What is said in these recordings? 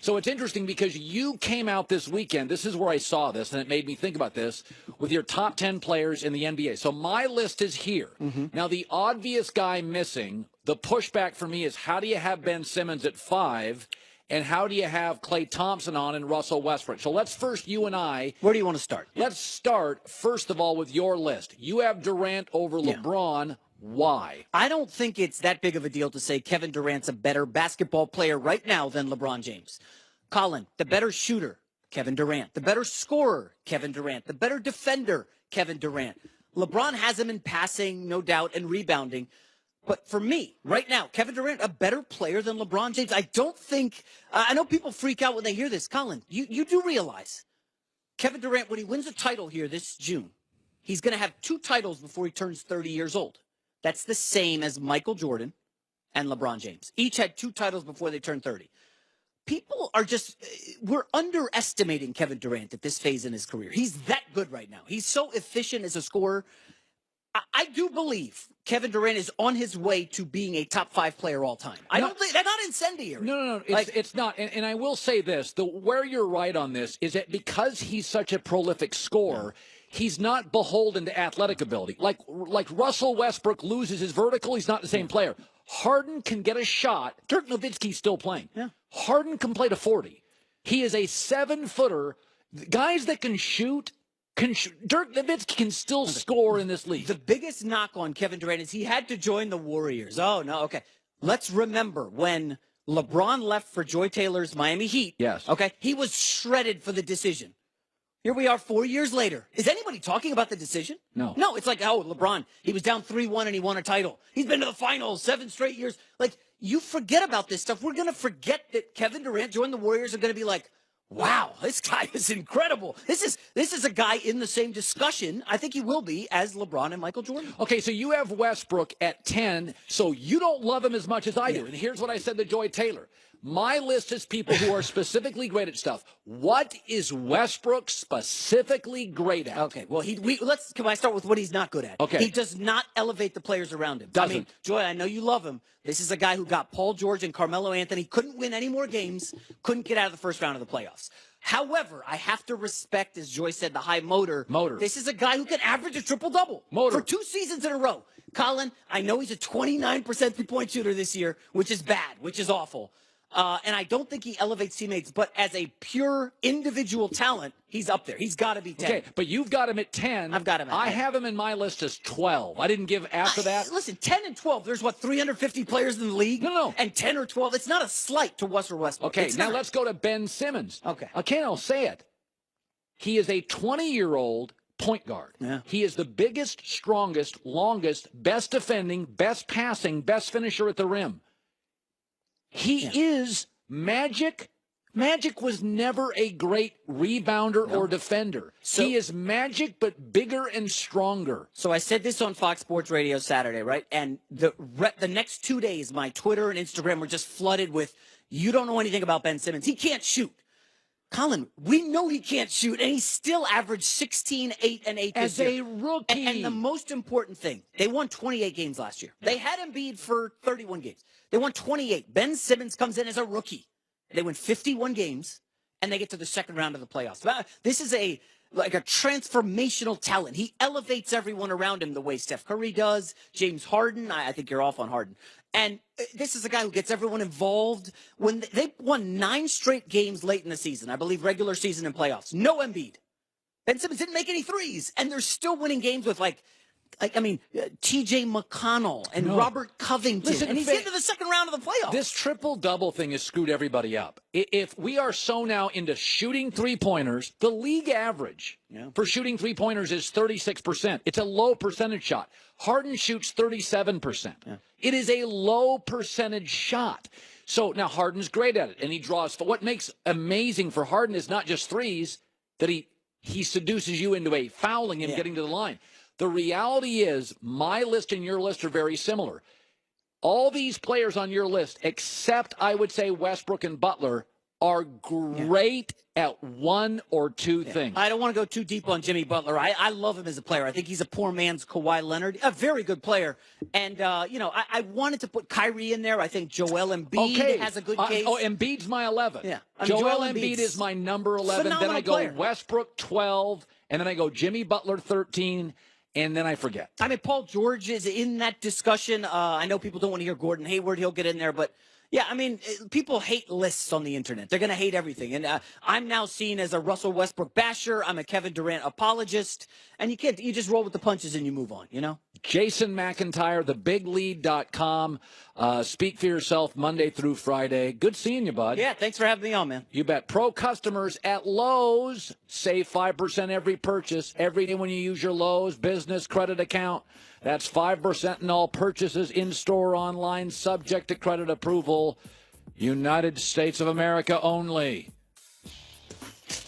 So it's interesting because you came out this weekend. This is where I saw this, and it made me think about this with your top 10 players in the NBA. So my list is here. Now, the obvious guy missing, the pushback for me is how do you have Ben Simmons at 5? And how do you have Klay Thompson on and Russell Westbrook? So let's first, you and I. Where do you want to start? Let's start, first of all, with your list. You have Durant over LeBron. Why? I don't think it's that big of a deal to say Kevin Durant's a better basketball player right now than LeBron James. Colin, the better shooter, Kevin Durant. The better scorer, Kevin Durant. The better defender, Kevin Durant. LeBron has him in passing, no doubt, and rebounding. But for me, right now, Kevin Durant, a better player than LeBron James. I don't think, I know people freak out when they hear this. Colin, you do realize Kevin Durant, when he wins a title here this June, he's going to have 2 titles before he turns 30 years old. That's the same as Michael Jordan and LeBron James. Each had 2 titles before they turned 30. People are we're underestimating Kevin Durant at this phase in his career. He's that good right now. He's so efficient as a scorer. I do believe Kevin Durant is on his way to being a top 5 player all time. I don't think that's not incendiary. No. It's not. And I will say this: where you're right on this is that because he's such a prolific scorer, he's not beholden to athletic ability. Like Russell Westbrook loses his vertical, he's not the same player. Harden can get a shot. Dirk Nowitzki's still playing. Yeah. Harden can play to 40. He is a 7-footer. Guys that can shoot. Dirk Nowitzki can still score in this league. The biggest knock on Kevin Durant is he had to join the Warriors. Oh, no, okay. Let's remember when LeBron left for Joy Taylor's Miami Heat. Yes. Okay, he was shredded for the decision. Here we are 4 years later. Is anybody talking about the decision? No. No, it's like, oh, LeBron, he was down 3-1 and he won a title. He's been to the finals 7 straight years. Like, you forget about this stuff. We're going to forget that Kevin Durant joined the Warriors are going to be like, wow, this guy is incredible. This is a guy in the same discussion, I think he will be, as LeBron and Michael Jordan. Okay, so you have Westbrook at 10, so you don't love him as much as I do. And here's what I said to Joy Taylor. My list is people who are specifically great at stuff. What is Westbrook specifically great at? Okay, well, can I start with what he's not good at? Okay. He does not elevate the players around him. Doesn't. I mean, Joy, I know you love him. This is a guy who got Paul George and Carmelo Anthony, couldn't win any more games, couldn't get out of the first round of the playoffs. However, I have to respect, as Joy said, the high motor. This is a guy who can average a triple-double for 2 seasons in a row. Colin, I know he's a 29% three-point shooter this year, which is bad, which is awful. And I don't think he elevates teammates, but as a pure individual talent, he's up there. He's got to be 10. Okay, but you've got him at 10. I've got him at 10. I have him in my list as 12. I didn't give after that. Listen, 10 and 12, there's 350 players in the league? No. And 10 or 12, it's not a slight to Russell Westbrook. Okay, now let's go to Ben Simmons. Okay. I'll say it. He is a 20-year-old point guard. Yeah. He is the biggest, strongest, longest, best defending, best passing, best finisher at the rim. He is Magic. Magic was never a great rebounder or defender. So, he is Magic, but bigger and stronger. So I said this on Fox Sports Radio Saturday, right? And the next 2 days, my Twitter and Instagram were just flooded with, you don't know anything about Ben Simmons. He can't shoot. Colin, we know he can't shoot, and he still averaged 16, 8, and 8 as a rookie. And the most important thing, they won 28 games last year. They had Embiid for 31 games. They won 28. Ben Simmons comes in as a rookie. They win 51 games, and they get to the second round of the playoffs. This is a transformational talent. He elevates everyone around him the way Steph Curry does, James Harden. I think you're off on Harden. And this is a guy who gets everyone involved. When they won 9 straight games late in the season, I believe regular season and playoffs, no Embiid. Ben Simmons didn't make any threes, and they're still winning games with T.J. McConnell and Robert Covington. Listen, and he's into the second round of the playoffs. This triple-double thing has screwed everybody up. If we are so now into shooting three-pointers, the league average for shooting three-pointers is 36%. It's a low percentage shot. Harden shoots 37%. Yeah. It is a low percentage shot. So now Harden's great at it, and he draws. What makes amazing for Harden is not just threes, that he seduces you into a fouling and getting to the line. The reality is my list and your list are very similar. All these players on your list, except I would say Westbrook and Butler, are great at one or two things. I don't want to go too deep on Jimmy Butler. I love him as a player. I think he's a poor man's Kawhi Leonard, a very good player. And, I wanted to put Kyrie in there. I think Joel Embiid has a good case. Embiid's my 11. Yeah. Joel Embiid is my number 11. Then I go Westbrook 12, and then I go Jimmy Butler 13, and then I forget. I mean, Paul George is in that discussion. I know people don't want to hear Gordon Hayward. He'll get in there, but yeah, I mean, people hate lists on the internet. They're going to hate everything. And I'm now seen as a Russell Westbrook basher. I'm a Kevin Durant apologist. And you just roll with the punches and you move on, you know? Jason McIntyre, thebiglead.com. Speak for yourself Monday through Friday. Good seeing you, bud. Yeah, thanks for having me on, man. You bet. Pro customers at Lowe's save 5% every purchase. Every day when you use your Lowe's business credit account. That's 5% in all purchases in-store, online, subject to credit approval. United States of America only.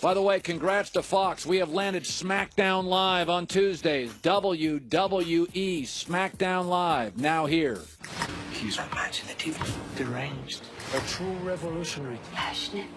By the way, congrats to Fox. We have landed SmackDown Live on Tuesdays. WWE SmackDown Live, now here. He's imaginative, deranged, a true revolutionary. Passionate.